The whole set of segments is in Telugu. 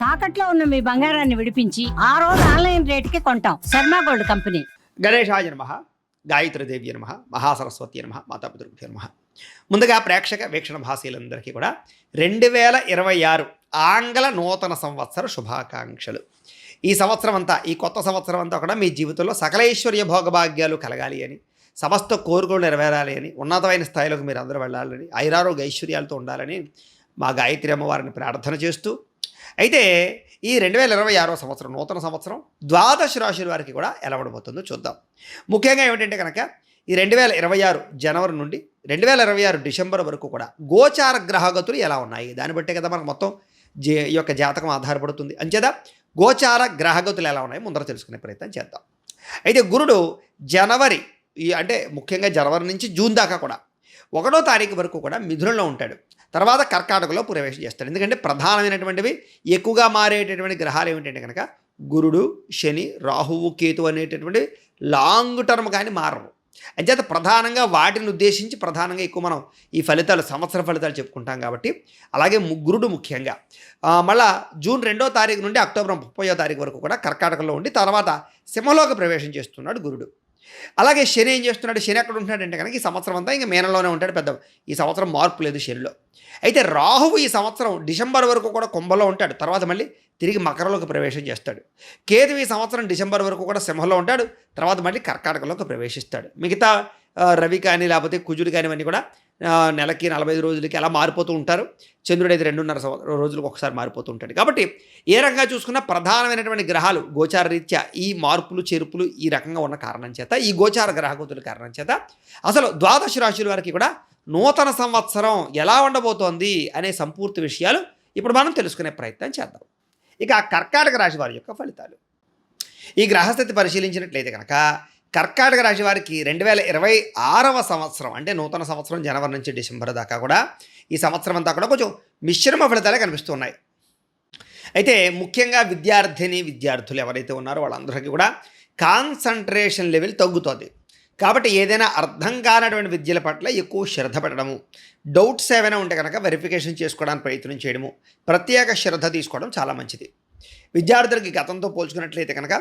తాకట్లో ఉన్న మీ బంగారాన్ని విడిపించి ఆ రోజు ఆన్లైన్ రేటుకి కొంటాం. Sharma gold company. గణేశాయ నమః, గాయత్రీదేవి నమః, మహాసరస్వతి నమః, మాతాపితృభ్యో నమః. ముందుగా ప్రేక్షక వీక్షణ భాషలందరికీ కూడా 2026 ఆంగ్ల నూతన సంవత్సర శుభాకాంక్షలు. ఈ సంవత్సరం అంతా, ఈ కొత్త సంవత్సరం అంతా కూడా మీ జీవితంలో సకలైశ్వర్య భోగభాగ్యాలు కలగాలి అని, సమస్త కోరికలు నెరవేరాలి అని, ఉన్నతమైన స్థాయిలోకి మీరు అందరూ వెళ్ళాలని, ఐరారోగ్య ఐశ్వర్యాలతో ఉండాలని మా గాయత్రి అమ్మవారిని ప్రార్థన చేస్తూ, అయితే ఈ 2026 సంవత్సరం నూతన సంవత్సరం ద్వాదశ రాశుల వారికి కూడా ఎలా ఉండబోతుందో చూద్దాం. ముఖ్యంగా ఏమిటంటే కనుక ఈ 2026 జనవరి నుండి 2026 డిసెంబర్ వరకు కూడా గోచార గ్రహగతులు ఎలా ఉన్నాయి, దాన్ని బట్టే కదా మనకు మొత్తం ఈ యొక్క జాతకం ఆధారపడుతుంది. అంచేత గోచార గ్రహగతులు ఎలా ఉన్నాయి ముందర తెలుసుకునే ప్రయత్నం చేద్దాం. అయితే గురుడు జనవరి అంటే ముఖ్యంగా జనవరి నుంచి జూన్ దాకా కూడా 1వ తారీఖు వరకు కూడా మిథునంలో ఉంటాడు. తర్వాత కర్కాటకలో ప్రవేశం చేస్తాడు. ఎందుకంటే ప్రధానమైనటువంటివి ఎక్కువగా మారేటటువంటి గ్రహాలు ఏమిటంటే కనుక గురుడు, శని, రాహువు, కేతు అనేటటువంటి లాంగ్ టర్మ్ కానీ మారవు. అంచేత ప్రధానంగా వాటిని ఉద్దేశించి ప్రధానంగా ఎక్కువ మనం ఈ ఫలితాలు, సంవత్సర ఫలితాలు చెప్పుకుంటాం కాబట్టి, అలాగే గురుడు ముఖ్యంగా మళ్ళా జూన్ 2వ తారీఖు నుండి అక్టోబర్ 30వ తారీఖు వరకు కూడా కర్కాటకలో ఉండి తర్వాత సింహంలోకి ప్రవేశం చేస్తున్నాడు గురుడు. అలాగే శని ఏం చేస్తున్నాడు, శని ఎక్కడ ఉంటున్నాడంటే కనుక ఈ సంవత్సరం అంతా ఇంకా మీనంలోనే ఉంటాడు. పెద్ద ఈ సంవత్సరం మార్పు లేదు శనిలో. అయితే రాహువు ఈ సంవత్సరం డిసెంబర్ వరకు కూడా కుంభంలో ఉంటాడు, తర్వాత మళ్ళీ తిరిగి మకరంలోకి ప్రవేశం చేస్తాడు. కేతు ఈ సంవత్సరం డిసెంబర్ వరకు కూడా సింహంలో ఉంటాడు, తర్వాత మళ్ళీ కర్కాటకలోకి ప్రవేశిస్తాడు. మిగతా రవి కానీ లేకపోతే కుజుడు కానివన్నీ కూడా నెలకి 45 రోజులకి అలా మారిపోతూ ఉంటారు. చంద్రుడు అయితే 2.5 రోజులకు ఒకసారి మారిపోతూ ఉంటాడు. కాబట్టి ఏ రకంగా చూసుకున్నా ప్రధానమైనటువంటి గ్రహాలు గోచార రీత్యా ఈ మార్పులు చేర్పులు ఈ రకంగా ఉన్న కారణం చేత, ఈ గోచార గ్రహగతుల కారణం చేత అసలు ద్వాదశ రాశుల వారికి కూడా నూతన సంవత్సరం ఎలా ఉండబోతోంది అనే సంపూర్తి విషయాలు ఇప్పుడు మనం తెలుసుకునే ప్రయత్నం చేద్దాం. ఇక కర్కాటక రాశి వారి యొక్క ఫలితాలు. ఈ గ్రహస్థితి పరిశీలించినట్లయితే కనుక కర్కాటక రాశి వారికి 2026 సంవత్సరం అంటే నూతన సంవత్సరం జనవరి నుంచి డిసెంబర్ దాకా కూడా ఈ సంవత్సరం అంతా కూడా కొంచెం మిశ్రమ ఫలితాలే కనిపిస్తున్నాయి. అయితే ముఖ్యంగా విద్యార్థులు ఎవరైతే ఉన్నారో వాళ్ళందరికీ కూడా కాన్సంట్రేషన్ లెవెల్ తగ్గుతుంది. కాబట్టి ఏదైనా అర్థం కానటువంటి విద్యల పట్ల ఎక్కువ శ్రద్ధ పెట్టడము, డౌట్స్ ఏమైనా ఉంటే కనుక వెరిఫికేషన్ చేసుకోవడానికి ప్రయత్నం చేయడము, ప్రత్యేక శ్రద్ధ తీసుకోవడం చాలా మంచిది. విద్యార్థులకి గతంతో పోల్చుకున్నట్లయితే కనుక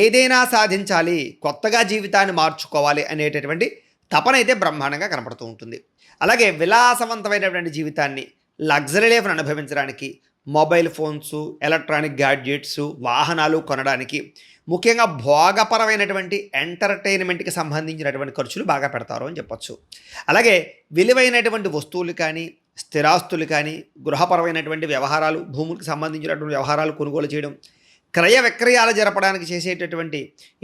ఏదైనా సాధించాలి, కొత్తగా జీవితాన్ని మార్చుకోవాలి అనేటటువంటి తపన అయితే బ్రహ్మాండంగా కనపడుతూ ఉంటుంది. అలాగే విలాసవంతమైనటువంటి జీవితాన్ని, లగ్జరీ లైఫ్ను అనుభవించడానికి మొబైల్ ఫోన్స్, ఎలక్ట్రానిక్ గ్యాడ్జెట్స్, వాహనాలు కొనడానికి, ముఖ్యంగా భోగపరమైనటువంటి ఎంటర్టైన్మెంట్కి సంబంధించినటువంటి ఖర్చులు బాగా పెడతారు అని చెప్పొచ్చు. అలాగే విలువైనటువంటి వస్తువులు కానీ, స్థిరాస్తులు కానీ, గృహపరమైనటువంటి వ్యవహారాలు, భూములకు సంబంధించినటువంటి వ్యవహారాలు కొనుగోలు చేయడం, క్రయ విక్రయాలు జరపడానికి చేసేటటువంటి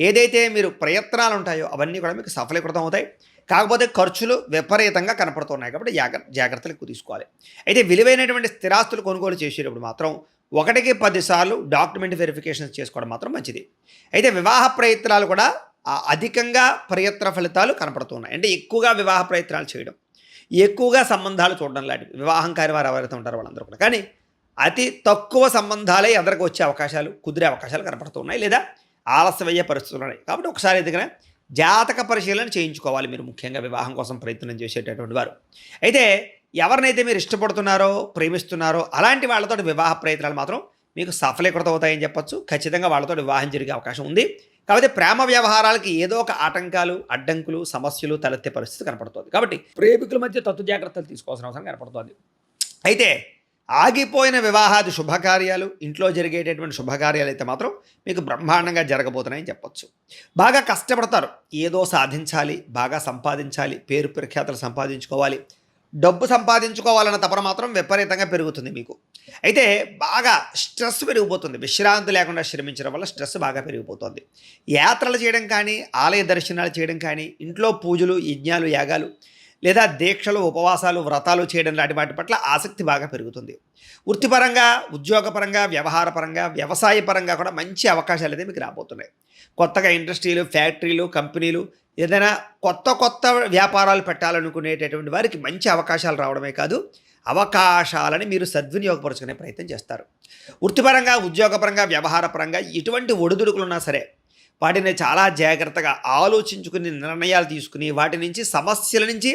ఏదైతే మీరు ప్రయత్నాలు ఉంటాయో అవన్నీ కూడా మీకు సఫలీకృతం అవుతాయి. కాకపోతే ఖర్చులు విపరీతంగా కనపడుతున్నాయి కాబట్టి జాగ్రత్తలు ఎక్కువ తీసుకోవాలి. అయితే విలువైనటువంటి స్థిరాస్తులు కొనుగోలు చేసేటప్పుడు మాత్రం 1కి 10 సార్లు డాక్యుమెంట్ వెరిఫికేషన్ చేసుకోవడం మాత్రం మంచిది. అయితే వివాహ ప్రయత్నాలు కూడా అధికంగా ప్రయత్న ఫలితాలు కనపడుతున్నాయి. అంటే ఎక్కువగా వివాహ ప్రయత్నాలు చేయడం, ఎక్కువగా సంబంధాలు చూడడం లాంటివి, వివాహం కాని వారు ఎవరైతే ఉంటారో వాళ్ళందరూ కూడా. కానీ అతి తక్కువ సంబంధాలే ఎదరికి వచ్చే అవకాశాలు, కుదిరే అవకాశాలు కనపడుతున్నాయి, లేదా ఆలస్యమయ్యే పరిస్థితులు ఉన్నాయి. కాబట్టి ఒకసారి ఎందుకనే జాతక పరిశీలన చేయించుకోవాలి మీరు, ముఖ్యంగా వివాహం కోసం ప్రయత్నం చేసేటటువంటి వారు. అయితే ఎవరినైతే మీరు ఇష్టపడుతున్నారో, ప్రేమిస్తున్నారో అలాంటి వాళ్ళతో వివాహ ప్రయత్నాలు మాత్రం మీకు సఫలీకృతం అవుతాయని చెప్పొచ్చు. ఖచ్చితంగా వాళ్ళతో వివాహం జరిగే అవకాశం ఉంది. కాబట్టి ప్రేమ వ్యవహారాలకి ఏదో ఒక ఆటంకాలు, అడ్డంకులు, సమస్యలు తలెత్తే పరిస్థితి కనపడుతుంది. కాబట్టి ప్రేమికుల మధ్య తత్తు జాగ్రత్తలు తీసుకోవాల్సిన అవసరం కనపడుతుంది. అయితే ఆగిపోయిన వివాహాది శుభకార్యాలు, ఇంట్లో జరిగేటటువంటి శుభకార్యాలు అయితే మాత్రం మీకు బ్రహ్మాండంగా జరగబోతున్నాయని చెప్పొచ్చు. బాగా కష్టపడతారు, ఏదో సాధించాలి, బాగా సంపాదించాలి, పేరు ప్రఖ్యాతలు సంపాదించుకోవాలి, డబ్బు సంపాదించుకోవాలన్న తపన మాత్రం విపరీతంగా పెరుగుతుంది మీకు. అయితే బాగా స్ట్రెస్ పెరిగిపోతుంది, విశ్రాంతి లేకుండా శ్రమించడం వల్ల స్ట్రెస్ బాగా పెరిగిపోతుంది. యాత్రలు చేయడం కానీ, ఆలయ దర్శనాలు చేయడం కానీ, ఇంట్లో పూజలు, యజ్ఞాలు, యాగాలు లేదా దీక్షలు, ఉపవాసాలు, వ్రతాలు చేయడం లాంటి వాటి పట్ల ఆసక్తి బాగా పెరుగుతుంది. వృత్తిపరంగా, ఉద్యోగపరంగా, వ్యవహారపరంగా, వ్యవసాయపరంగా కూడా మంచి అవకాశాలు అయితే మీకు రాబోతున్నాయి. కొత్తగా ఇండస్ట్రీలు, ఫ్యాక్టరీలు, కంపెనీలు, ఏదైనా కొత్త వ్యాపారాలు పెట్టాలనుకునేటటువంటి వారికి మంచి అవకాశాలు రావడమే కాదు, అవకాశాలని మీరు సద్వినియోగపరుచుకునే ప్రయత్నం చేస్తారు. వృత్తిపరంగా, ఉద్యోగపరంగా, వ్యవహారపరంగా ఎటువంటి ఒడిదుడుకులున్నా సరే వాటిని చాలా జాగ్రత్తగా ఆలోచించుకుని నిర్ణయాలు తీసుకుని వాటి నుంచి, సమస్యల నుంచి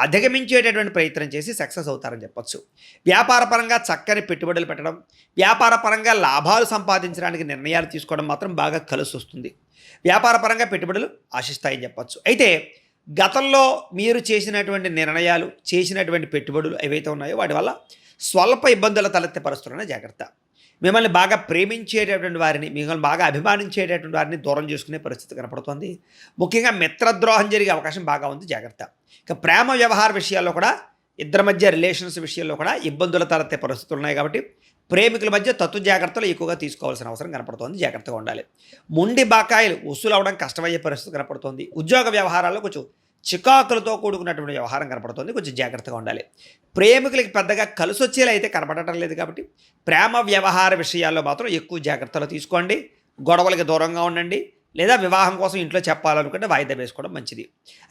అధిగమించేటటువంటి ప్రయత్నం చేసి సక్సెస్ అవుతారని చెప్పొచ్చు. వ్యాపారపరంగా చక్కని పెట్టుబడులు పెట్టడం, వ్యాపారపరంగా లాభాలు సంపాదించడానికి నిర్ణయాలు తీసుకోవడం మాత్రం బాగా కలిసి వస్తుంది. వ్యాపారపరంగా పెట్టుబడులు ఆశిస్తాయని చెప్పొచ్చు. అయితే గతంలో మీరు చేసినటువంటి నిర్ణయాలు, చేసినటువంటి పెట్టుబడులు ఏవైతే ఉన్నాయో వాటి వల్ల స్వల్ప ఇబ్బందులు తలెత్తే పరిస్థితుల్లో జాగ్రత్త. మిమ్మల్ని బాగా ప్రేమించేటటువంటి వారిని, మిమ్మల్ని బాగా అభిమానించేటటువంటి వారిని దూరం చేసుకునే పరిస్థితి కనపడుతుంది. ముఖ్యంగా మిత్రద్రోహం జరిగే అవకాశం బాగా ఉంది, జాగ్రత్త. ఇక ప్రేమ వ్యవహార విషయాల్లో కూడా, ఇద్దరి మధ్య రిలేషన్స్ విషయాల్లో కూడా ఇబ్బందులు తలెత్తే పరిస్థితులు ఉన్నాయి కాబట్టి ప్రేమికుల మధ్య తత్తు జాగ్రత్తలు ఎక్కువగా తీసుకోవాల్సిన అవసరం కనపడుతోంది, జాగ్రత్తగా ఉండాలి. మొండి బకాయిలు వసూలు అవడం కష్టమయ్యే పరిస్థితి కనపడుతోంది. ఉద్యోగ వ్యవహారాల్లో కొంచెం చికాకులతో కూడుకున్నటువంటి వ్యవహారం కనపడుతుంది, కొంచెం జాగ్రత్తగా ఉండాలి. ప్రేమికులకి పెద్దగా కలిసి వచ్చేలా అయితే కనపడటం లేదు కాబట్టి ప్రేమ వ్యవహార విషయాల్లో మాత్రం ఎక్కువ జాగ్రత్తలు తీసుకోండి. గొడవలకి దూరంగా ఉండండి, లేదా వివాహం కోసం ఇంట్లో చెప్పాలనుకుంటే వాయిదా వేసుకోవడం మంచిది.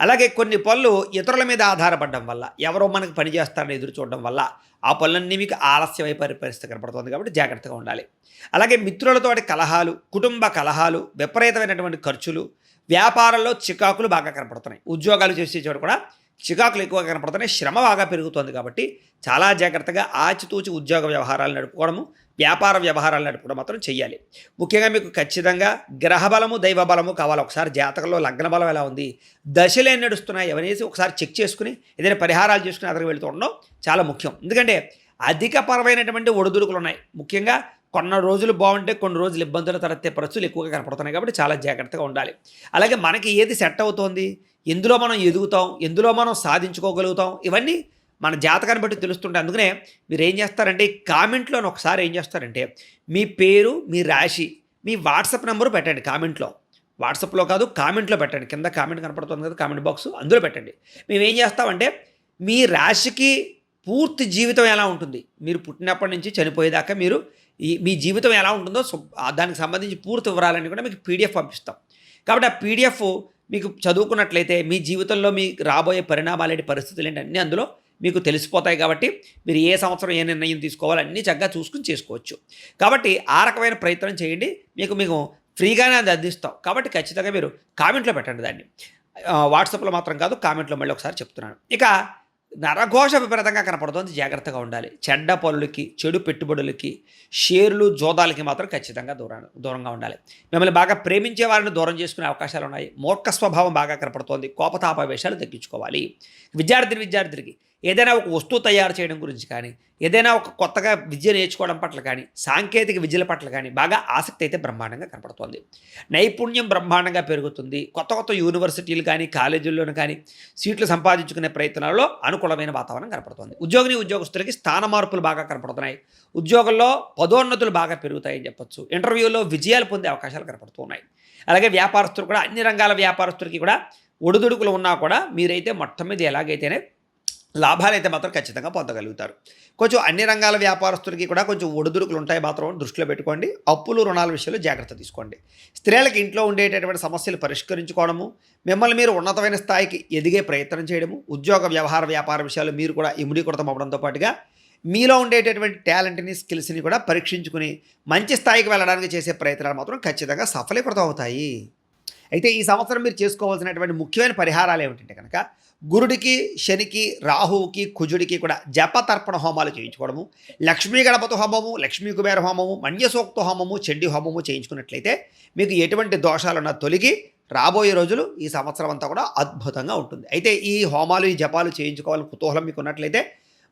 అలాగే కొన్ని పనులు ఇతరుల మీద ఆధారపడడం వల్ల, ఎవరో మనకు పని చేస్తారని ఎదురు చూడడం వల్ల ఆ పనులన్నీ మీకు ఆలస్యం అయిపోయే పరిస్థితి కనపడుతుంది కాబట్టి జాగ్రత్తగా ఉండాలి. అలాగే మిత్రులతోటి కలహాలు, కుటుంబ కలహాలు, విపరీతమైనటువంటి ఖర్చులు, వ్యాపారంలో చికాకులు బాగా కనపడుతున్నాయి. ఉద్యోగాలు చేసే చోటు కూడా చికాకులు ఎక్కువగా కనపడుతున్నాయి, శ్రమ బాగా పెరుగుతుంది కాబట్టి చాలా జాగ్రత్తగా ఆచితూచి ఉద్యోగ వ్యవహారాలు నడుపుకోవడము, వ్యాపార వ్యవహారాలు నడుపుకోవడం మాత్రం చేయాలి. ముఖ్యంగా మీకు ఖచ్చితంగా గ్రహబలము, దైవబలము కావాలి. ఒకసారి జాతకంలో లగ్న బలం ఎలా ఉంది, దశలు ఏం నడుస్తున్నాయి అవనేసి ఒకసారి చెక్ చేసుకుని ఏదైనా పరిహారాలు చేసుకుని అతనికి వెళుతూ ఉండడం చాలా ముఖ్యం. ఎందుకంటే అధికపరమైనటువంటి ఒడిదుడుకులు ఉన్నాయి. ముఖ్యంగా కొన్ని రోజులు బాగుంటే కొన్ని రోజులు ఇబ్బందులు తలెత్తే పరిస్థితులు ఎక్కువగా కనపడుతున్నాయి కాబట్టి చాలా జాగ్రత్తగా ఉండాలి. అలాగే మనకి ఏది సెట్ అవుతోంది, ఎందులో మనం ఎదుగుతాం, ఎందులో మనం సాధించుకోగలుగుతాం, ఇవన్నీ మన జాతకాన్ని బట్టి తెలుస్తుంటాయి. అందుకనే మీరు ఏం చేస్తారంటే కామెంట్లో ఒకసారి ఏం చేస్తారంటే మీ పేరు, మీ రాశి, మీ వాట్సాప్ నెంబరు పెట్టండి కామెంట్లో. వాట్సాప్లో కాదు, కామెంట్లో పెట్టండి. కింద కామెంట్ కనపడుతుంది కదా, కామెంట్ బాక్స్, అందులో పెట్టండి. మేము ఏం చేస్తామంటే మీ రాశికి పూర్తి జీవితం ఎలా ఉంటుంది, మీరు పుట్టినప్పటి నుంచి చనిపోయేదాకా మీరు మీ జీవితం ఎలా ఉంటుందో దానికి సంబంధించి పూర్తి వివరాలన్నీ కూడా మీకు పీడిఎఫ్ పంపిస్తాం. కాబట్టి ఆ పీడిఎఫ్ మీకు చదువుకున్నట్లయితే మీ జీవితంలో మీకు రాబోయే పరిణామాలేంటి, పరిస్థితులు ఏంటి అన్నీ అందులో మీకు తెలిసిపోతాయి. కాబట్టి మీరు ఏ సంవత్సరం ఏ నిర్ణయం తీసుకోవాలో అన్నీ చక్కగా చూసుకుని చేసుకోవచ్చు. కాబట్టి ఆ రకమైన ప్రయత్నం చేయండి, మీకు ఫ్రీగానే అది అందిస్తాం. కాబట్టి ఖచ్చితంగా మీరు కామెంట్లో పెట్టండి దాన్ని. వాట్సాప్లో మాత్రం కాదు, కామెంట్లో మళ్ళీ ఒకసారి చెప్తున్నాను. ఇక నరఘోష విపరీతంగా కనపడుతుంది, జాగ్రత్తగా ఉండాలి. చెడ్డ పనులకి, చెడు పెట్టుబడులకి, షేర్లు, జోదాలకి మాత్రం ఖచ్చితంగా దూరంగా ఉండాలి. మిమ్మల్ని బాగా ప్రేమించే వారిని దూరం చేసుకునే అవకాశాలు ఉన్నాయి. మూర్ఖ స్వభావం బాగా కనపడుతోంది, కోపతాపవేశాలు తగ్గించుకోవాలి. విద్యార్థికి ఏదైనా ఒక వస్తువు తయారు చేయడం గురించి కానీ, ఏదైనా ఒక కొత్తగా విద్య నేర్చుకోవడం పట్ల కానీ, సాంకేతిక విద్యల పట్ల కానీ బాగా ఆసక్తి అయితే బ్రహ్మాండంగా కనపడుతోంది. నైపుణ్యం బ్రహ్మాండంగా పెరుగుతుంది. కొత్త యూనివర్సిటీలు కానీ, కాలేజీల్లోనూ కానీ సీట్లు సంపాదించుకునే ప్రయత్నాల్లో అనుకూలమైన వాతావరణం కనపడుతుంది. ఉద్యోగస్తులకి స్థాన మార్పులు బాగా కనపడుతున్నాయి. ఉద్యోగంలో పదోన్నతులు బాగా పెరుగుతాయని చెప్పొచ్చు. ఇంటర్వ్యూలో విజయాలు పొందే అవకాశాలు కనపడుతున్నాయి. అలాగే వ్యాపారస్తులు కూడా, అన్ని రంగాల వ్యాపారస్తులకి కూడా ఒడిదుడుకులు ఉన్నా కూడా మీరైతే మొత్తం మీద ఎలాగైతేనే లాభాలు అయితే మాత్రం ఖచ్చితంగా పొందగలుగుతారు. కొంచెం అన్ని రంగాల వ్యాపారస్తులకి కూడా కొంచెం ఒడిదుడుకులు ఉంటాయి మాత్రం దృష్టిలో పెట్టుకోండి. అప్పులు, రుణాల విషయంలో జాగ్రత్త తీసుకోండి. స్త్రీలకు ఇంట్లో ఉండేటటువంటి సమస్యలు పరిష్కరించుకోవడము, మిమ్మల్ని మీరు ఉన్నతమైన స్థాయికి ఎదిగే ప్రయత్నం చేయడము, ఉద్యోగ వ్యవహార వ్యాపార విషయాలు మీరు కూడా ఇముడీకృతం అవ్వడంతో పాటుగా మీలో ఉండేటటువంటి టాలెంట్ని, స్కిల్స్ని కూడా పరీక్షించుకుని మంచి స్థాయికి వెళ్ళడానికి చేసే ప్రయత్నాలు మాత్రం ఖచ్చితంగా సఫలీకృతం అవుతాయి. అయితే ఈ సంవత్సరం మీరు చేసుకోవాల్సినటువంటి ముఖ్యమైన పరిహారాలు ఏమిటంటే కనుక గురుడికి, శనికి, రాహువుకి, కుజుడికి కూడా జపతర్పణ హోమాలు చేయించుకోవడము, లక్ష్మీ గణపతి హోమము, లక్ష్మీ కుబేర హోమము, మన్యసూక్త హోమము, చండీ హోమము చేయించుకున్నట్లయితే మీకు ఎటువంటి దోషాలున్నా తొలగి రాబోయే రోజులు ఈ సంవత్సరం అంతా కూడా అద్భుతంగా ఉంటుంది. అయితే ఈ హోమాలు, ఈ జపాలు చేయించుకోవాలని కుతూహలం మీకు ఉన్నట్లయితే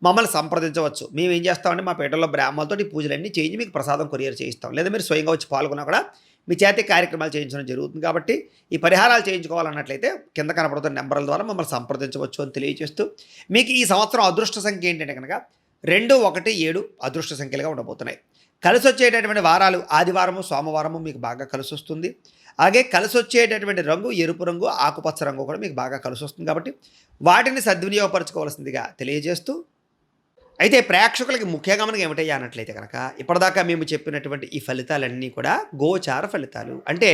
మమ్మల్ని సంప్రదించవచ్చు. మేము ఏం చేస్తామంటే మా పేటలో బ్రాహ్మణులతో ఈ పూజలన్నీ చేయించి మీకు ప్రసాదం కొరియర్ చేయిస్తాం. లేదా మీరు స్వయంగా వచ్చి పాల్గొన్నా కూడా మీ చేతి కార్యక్రమాలు చేయించడం జరుగుతుంది. కాబట్టి ఈ పరిహారాలు చేయించుకోవాలన్నట్లయితే కింద కనపడుతున్న నెంబర్ల ద్వారా మమ్మల్ని సంప్రదించవచ్చు అని తెలియజేస్తూ, మీకు ఈ సంవత్సరం అదృష్ట సంఖ్య ఏంటంటే కనుక 2, 1, 7 అదృష్ట సంఖ్యలుగా ఉండబోతున్నాయి. కలిసి వచ్చేటటువంటి వారాలు ఆదివారము, సోమవారము మీకు బాగా కలిసి వస్తుంది. అలాగే కలిసి వచ్చేటటువంటి రంగు ఎరుపు రంగు, ఆకుపచ్చ రంగు కూడా మీకు బాగా కలిసి వస్తుంది. కాబట్టి వాటిని సద్వినియోగపరచుకోవాల్సిందిగా తెలియజేస్తూ, అయితే ప్రేక్షకులకి ముఖ్యంగా మనకి ఏమిటయ్యా అన్నట్లయితే కనుక ఇప్పటిదాకా మేము చెప్పినటువంటి ఈ ఫలితాలన్నీ కూడా గోచార ఫలితాలు. అంటే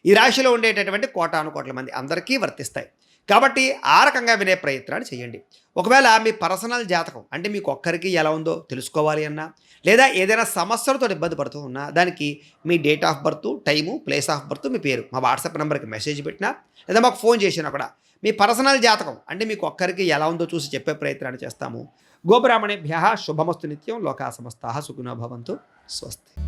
ఈ రాశిలో ఉండేటటువంటి కోటాను కోట్ల మంది అందరికీ వర్తిస్తాయి. కాబట్టి ఆ రకంగా వినే ప్రయత్నాన్ని చేయండి. ఒకవేళ మీ పర్సనల్ జాతకం అంటే మీకు ఒక్కరికి ఎలా ఉందో తెలుసుకోవాలి అన్నా, లేదా ఏదైనా సమస్యలతో ఇబ్బంది పడుతూ ఉన్నా, దానికి మీ date of birth, time, place of birth, మీ పేరు మా వాట్సాప్ నెంబర్కి మెసేజ్ పెట్టినా, లేదా మాకు ఫోన్ చేసినా కూడా మీ పర్సనల్ జాతకం అంటే మీకు ఒక్కరికి ఎలా ఉందో చూసి చెప్పే ప్రయత్నాన్ని చేస్తాము. గోబ్రాహ్మణేభ్యः శుభమస్తు నిత్యం. లోకా సమస్తాః సుఖినో భవంతు. స్వస్తి.